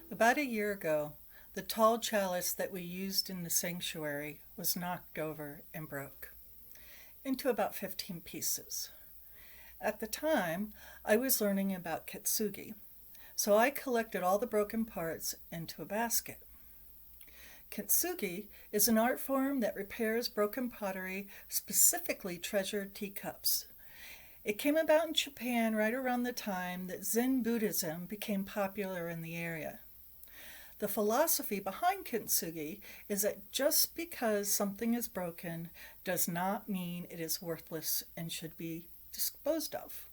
About a year ago, the tall chalice that we used in the sanctuary was knocked over and broke into about 15 pieces. At the time, I was learning about kintsugi, so I collected all the broken parts into a basket. Kintsugi is an art form that repairs broken pottery, specifically treasured teacups. It came about in Japan right around the time that Zen Buddhism became popular in the area. The philosophy behind kintsugi is that just because something is broken does not mean it is worthless and should be disposed of.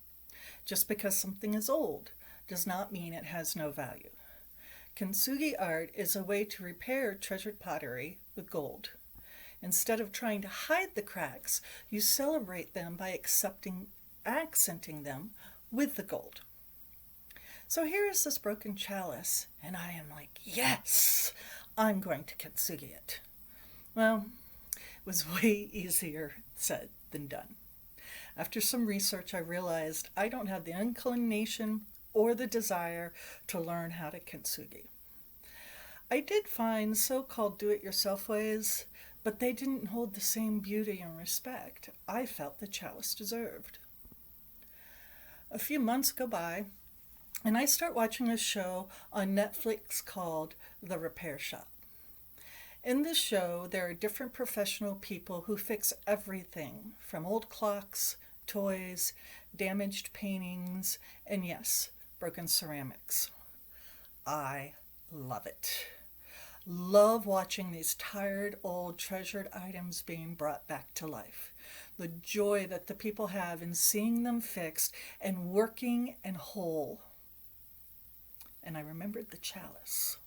Just because something is old does not mean it has no value. Kintsugi art is a way to repair treasured pottery with gold. Instead of trying to hide the cracks, you celebrate them by accenting them with the gold. So here is this broken chalice, and I am like, yes, I'm going to kintsugi it. Well, it was way easier said than done. After some research, I realized I don't have the inclination or the desire to learn how to kintsugi. I did find so-called do-it-yourself ways, but they didn't hold the same beauty and respect I felt the chalice deserved. A few months go by, and I start watching a show on Netflix called The Repair Shop. In this show, there are different professional people who fix everything from old clocks, toys, damaged paintings, and yes, broken ceramics. I love it. Love watching these tired, old, treasured items being brought back to life. The joy that the people have in seeing them fixed and working and whole. And I remembered the chalice.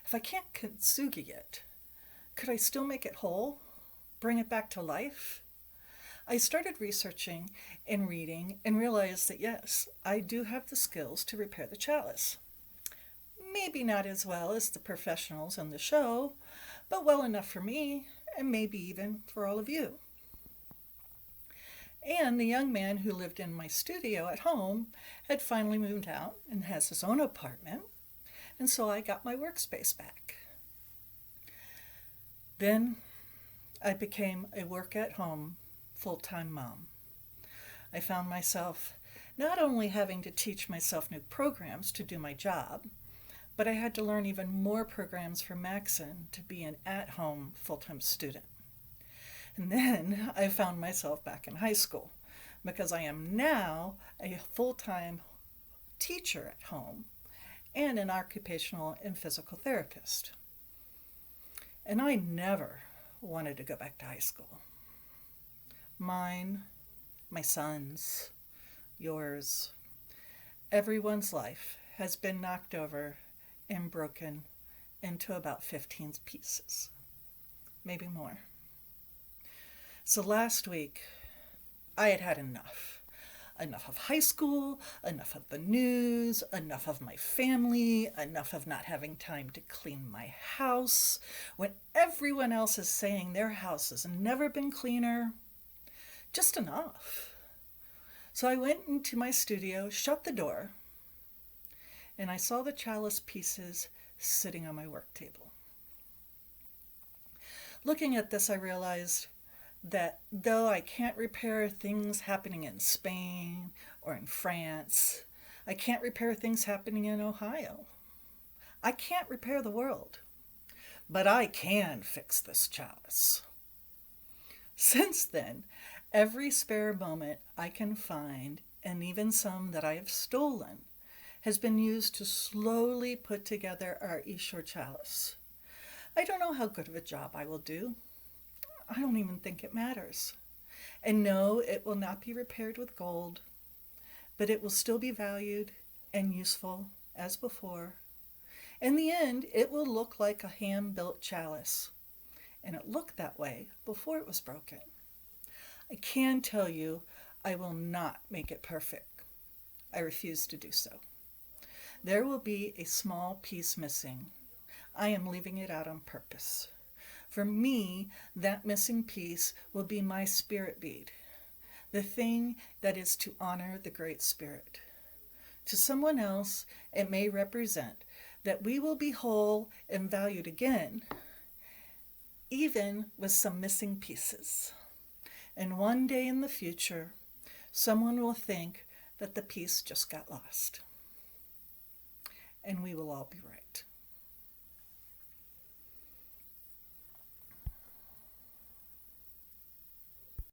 If I can't kintsugi it, could I still make it whole? Bring it back to life? I started researching and reading and realized that yes, I do have the skills to repair the chalice. Maybe not as well as the professionals on the show, but well enough for me and maybe even for all of you. And the young man who lived in my studio at home had finally moved out and has his own apartment, and so I got my workspace back. Then I became a work at home full-time mom. I found myself not only having to teach myself new programs to do my job, but I had to learn even more programs for Maxon to be an at-home full-time student. And then I found myself back in high school because I am now a full-time teacher at home and an occupational and physical therapist. And I never wanted to go back to high school. Mine, my son's, yours, everyone's life has been knocked over and broken into about 15 pieces, maybe more. So last week, I had had enough. Enough of high school, enough of the news, enough of my family, enough of not having time to clean my house when everyone else is saying their house has never been cleaner. Just enough. So I went into my studio, shut the door, and I saw the chalice pieces sitting on my work table. Looking at this, I realized that though I can't repair things happening in Spain or in France, I can't repair things happening in Ohio. I can't repair the world, but I can fix this chalice. Since then, every spare moment I can find, and even some that I have stolen, has been used to slowly put together our Ishur chalice. I don't know how good of a job I will do. I don't even think it matters. And no, it will not be repaired with gold, but it will still be valued and useful as before. In the end, it will look like a hand-built chalice, and it looked that way before it was broken. I can tell you, I will not make it perfect. I refuse to do so. There will be a small piece missing. I am leaving it out on purpose. For me, that missing piece will be my spirit bead, the thing that is to honor the Great Spirit. To someone else, it may represent that we will be whole and valued again, even with some missing pieces. And one day in the future, someone will think that the piece just got lost. And we will all be right.